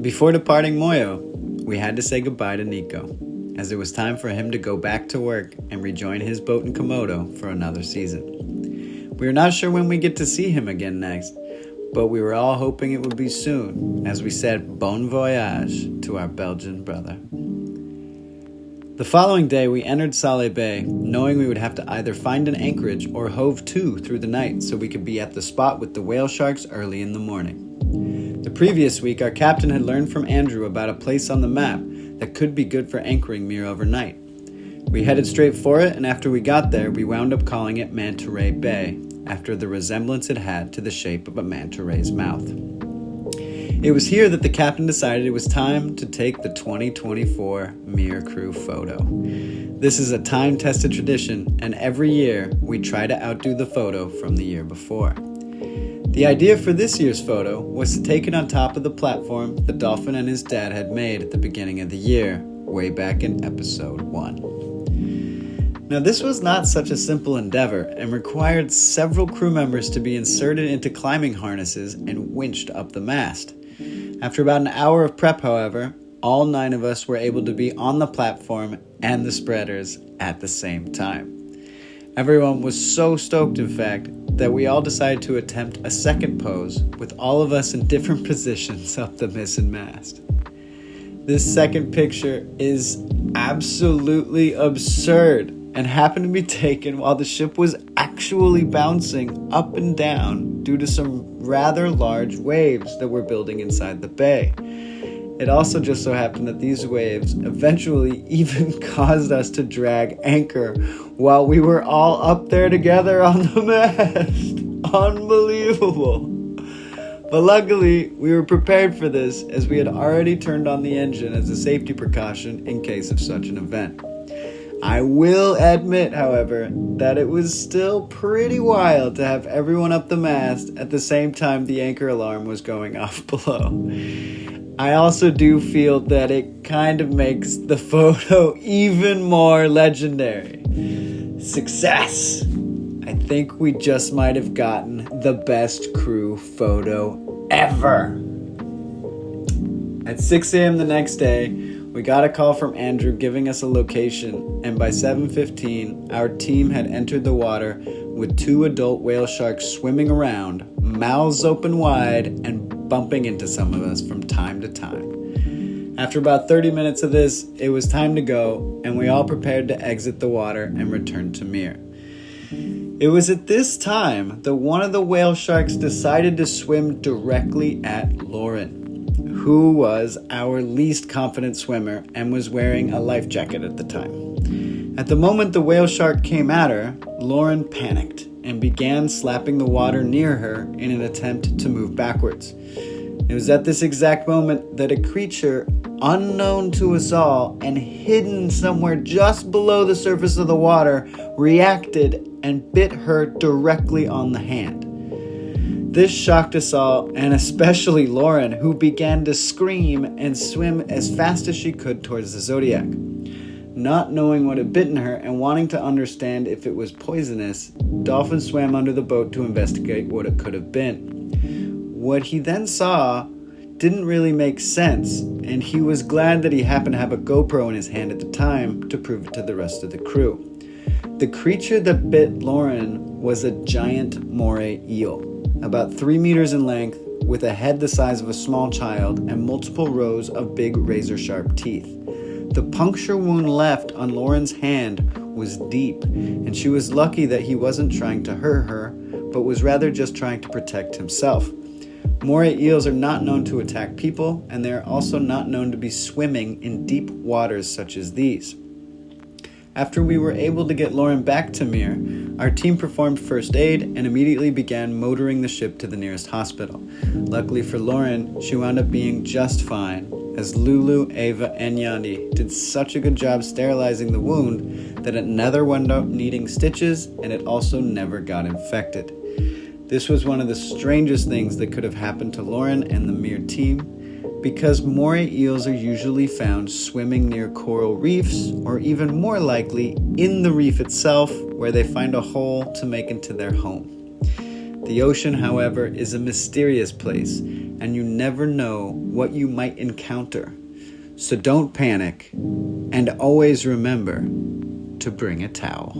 Before departing Moyo, we had to say goodbye to Nico, as it was time for him to go back to work and rejoin his boat in Komodo for another season. We were not sure when we get to see him again next, but we were all hoping it would be soon, as we said bon voyage to our Belgian brother. The following day, we entered Salé Bay, knowing we would have to either find an anchorage or hove to through the night so we could be at the spot with the whale sharks early in the morning. The previous week, our captain had learned from Andrew about a place on the map that could be good for anchoring MIR overnight. We headed straight for it, and after we got there, we wound up calling it Manta Ray Bay, after the resemblance it had to the shape of a manta ray's mouth. It was here that the captain decided it was time to take the 2024 MIR crew photo. This is a time-tested tradition, and every year we try to outdo the photo from the year before. The idea for this year's photo was to take it on top of the platform the dolphin and his dad had made at the beginning of the year, way back in episode 1. Now, this was not such a simple endeavor and required several crew members to be inserted into climbing harnesses and winched up the mast. After about an hour of prep, however, all 9 of us were able to be on the platform and the spreaders at the same time. Everyone was so stoked, in fact, that we all decided to attempt a second pose with all of us in different positions up the mizzen mast. This second picture is absolutely absurd and happened to be taken while the ship was actually bouncing up and down due to some rather large waves that were building inside the bay. It also just so happened that these waves eventually even caused us to drag anchor while we were all up there together on the mast. Unbelievable. But luckily, we were prepared for this as we had already turned on the engine as a safety precaution in case of such an event. I will admit, however, that it was still pretty wild to have everyone up the mast at the same time the anchor alarm was going off below. I also do feel that it kind of makes the photo even more legendary. Success! I think we just might have gotten the best crew photo ever. At 6 a.m. the next day, we got a call from Andrew giving us a location, and by 7:15, our team had entered the water with 2 adult whale sharks swimming around, mouths open wide, and bumping into some of us from time to time. After about 30 minutes of this, it was time to go, and we all prepared to exit the water and return to MIR. It was at this time that one of the whale sharks decided to swim directly at Lauren, who was our least confident swimmer and was wearing a life jacket at the time. At the moment the whale shark came at her, Lauren panicked and began slapping the water near her in an attempt to move backwards. It was at this exact moment that a creature unknown to us all and hidden somewhere just below the surface of the water reacted and bit her directly on the hand. This shocked us all, and especially Lauren, who began to scream and swim as fast as she could towards the Zodiac. Not knowing what had bitten her and wanting to understand if it was poisonous, Dolphin swam under the boat to investigate what it could have been. What he then saw didn't really make sense, and he was glad that he happened to have a GoPro in his hand at the time to prove it to the rest of the crew. The creature that bit Lauren was a giant moray eel, about 3 meters in length, with a head the size of a small child and multiple rows of big razor-sharp teeth. The puncture wound left on Lauren's hand was deep, and she was lucky that he wasn't trying to hurt her, but was rather just trying to protect himself. Moray eels are not known to attack people, and they are also not known to be swimming in deep waters such as these. After we were able to get Lauren back to MIR, our team performed first aid and immediately began motoring the ship to the nearest hospital. Luckily for Lauren, she wound up being just fine, as Lulu, Ava, and Yandi did such a good job sterilizing the wound that it never wound up needing stitches, and it also never got infected. This was one of the strangest things that could have happened to Lauren and the MIR team, because moray eels are usually found swimming near coral reefs, or even more likely in the reef itself, where they find a hole to make into their home. The ocean, however, is a mysterious place, and you never know what you might encounter. So don't panic, and always remember to bring a towel.